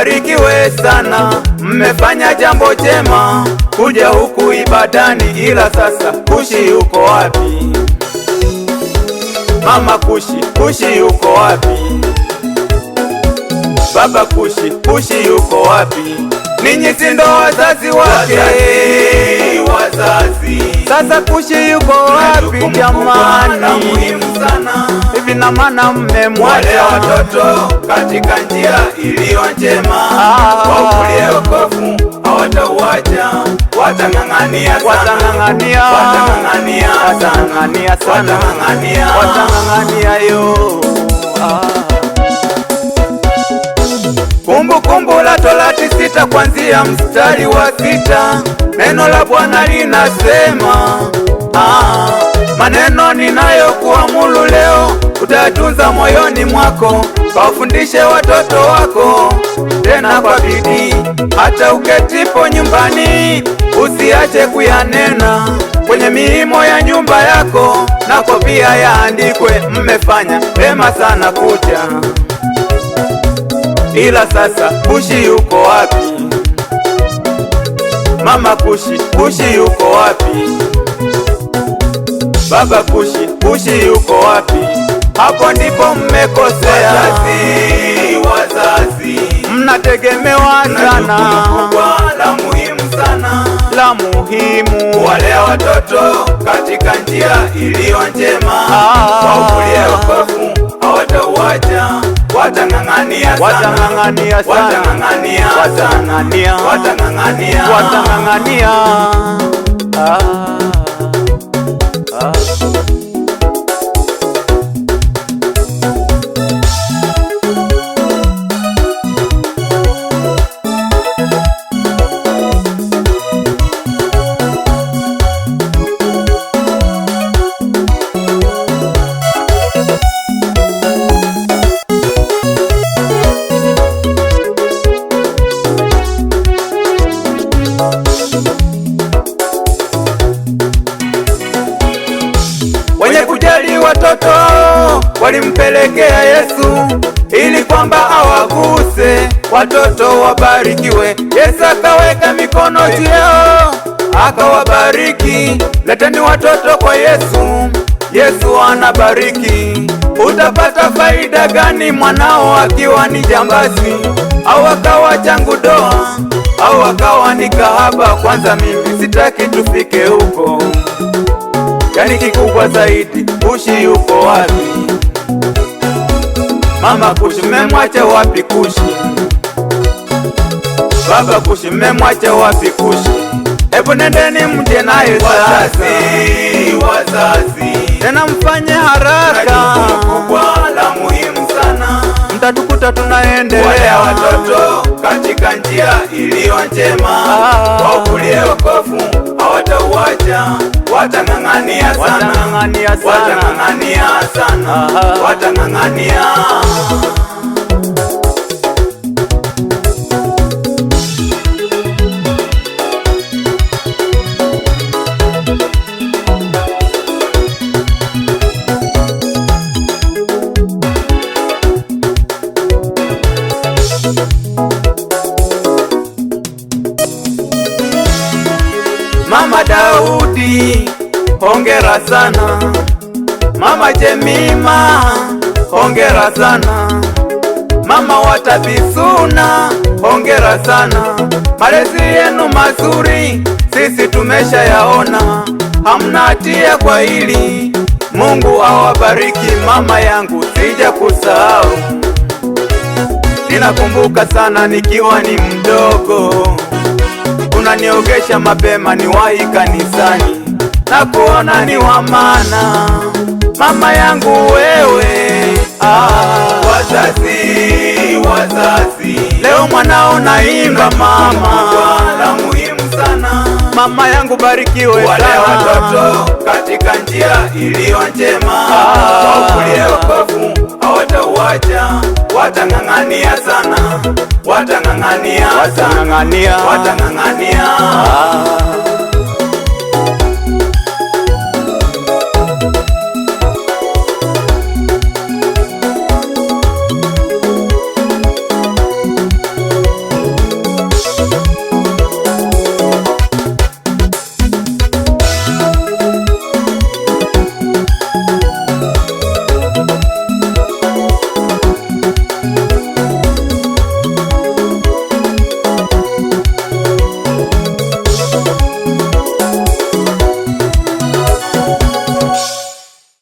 mbarikiwe sana, mmefanya jambo jema kuja huku ibadani, ila sasa Kushi yuko wapi? Mama Kushi yuko wapi? Baba Kushi yuko wapi? Ninyi si ndo wazazi wake? Wazazi. Sasa Kushi yuko wapi jamani? Muhimu sana. Hivi na maana mmemwacha watoto katika njia iliyo njema, wakulie wokovu hawatauacha, watang'ang'ania sana, watang'ang'ania yo. Kumbukumbu la Torati 6 kuanzia mstari wa 6, neno la Bwana linasema, maneno ninayokuamuru leo utayatunza moyoni mwako, kawafundishe watoto wako tena kwa bidii, hata uketipo nyumbani usiache kuyanena kwenye miimo ya nyumba yako, nako pia yaandikwe. Mmefanya wema sana kuja, ila sasa Kushi yuko wapi? Mama Kushi yuko wapi? Baba Kushi yuko wapi? Hapo ndipo mmekosea. Wazazi, mnategemewa sana, la muhimu sana, la muhimu, walea watoto katika njia iliyo njema, wakulie wokovu hawatauacha, watang'ang'ania wenye kujali watoto walimpelekea Yesu ili kwamba awaguse watoto wabarikiwe. Yesu akaweka mikono juu yao akawabariki. Leteni watoto kwa Yesu, Yesu anabariki. Utapata faida gani mwanao akiwa ni jambazi, au akawa changu doa, au akawa ni kahaba? Kwanza mimi sitaki tufike huko. Yani kikubwa zaidi, Kushi yuko wapi? Mama Kushi mmemwacha wapi Kushi? Baba Kushi mmemwacha wapi Kushi? Hebu nendeni mje naye sasa. Wazazi, tena mfanye haraka, kubwa la muhimu sana, mtatukuta tunaendelea, watoto katika njia iliyo njema, wakulie wokovu hawatauacha, watang'ang'ania sana. Mama Daudi, hongera sana. Mama Jemima, hongera sana. Mama Watabisuna, hongera sana. Malezi yenu mazuri sisi tumesha yaona, hamna hatia kwa hili. Mungu awabariki. Mama yangu sija kusahau, ninakumbuka sana nikiwa ni mdogo, unaniogesha mapema niwahi kanisani, na kuona ni wa maana. Mama yangu wewe, wazazi, leo mwanao naimba mama, la muhimu sana. Mama yangu barikiwe sana, wale watoto katika njia iliyo njema, wakulie wokovu hawatauacha, watang'ang'ania sana, watang'ang'ania.